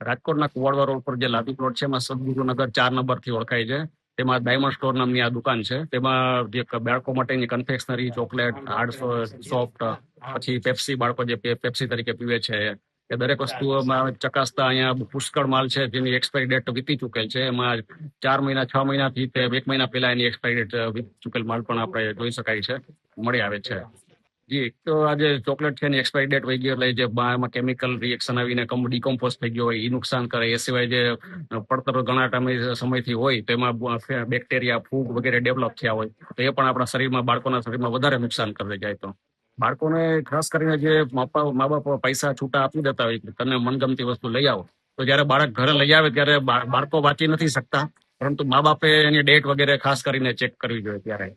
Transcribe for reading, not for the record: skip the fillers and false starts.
રાજકોટના કુવાડવા રોડ પર જે લાદી પ્લોટ છે એમાં સદગુરુનગર 4 નંબરથી ઓળખાય છે. તેમાં ડાયમંડ સ્ટોર નામની આ દુકાન છે. તેમાં જે બાળકો માટેની કન્ફેક્શનરી, ચોકલેટ, હાર્ડ સોફ્ટ, પછી પેપ્સી, બાળકો જે પેપ્સી તરીકે પીવે છે એ દરેક વસ્તુઓમાં ચકાસતા અહીંયા પુષ્કળ માલ છે જેની એક્સપાયરી ડેટ વીતી ચુકેલ છે. એમાં 4 મહિના, 6 મહિનાથી 1 મહિના પહેલા એની એક્સપાયરી ડેટ વીતી ચુકેલ માલ પણ આપણે જોઈ શકાય છે, મળી આવે છે. જી, તો આજે ચોકલેટ છે એની એક્સપાયરી ડેટ વહી ગઈ એટલે જે એમાં કેમિકલ રિએક્શન આવીને ડિકોમ્પોઝ થઈ ગયો હોય એ નુકસાન કરે. એ સિવાય જે પડતર ઘણા સમયથી હોય તો એમાં બેક્ટેરિયા, ફૂગ વગેરે ડેવલપ થયા હોય તો એ પણ આપણા શરીરમાં, બાળકોના શરીરમાં વધારે નુકસાન કરી જાય. તો બાળકોને ખાસ કરીને જે મા બાપ પૈસા છૂટા આપી દેતા હોય કે તને મનગમતી વસ્તુ લઈ આવો, તો જયારે બાળક ઘરે લઈ આવે ત્યારે બાળકો વાંચી નથી શકતા, પરંતુ મા બાપે એની ડેટ વગેરે ખાસ કરીને ચેક કરવી જોઈએ ત્યારે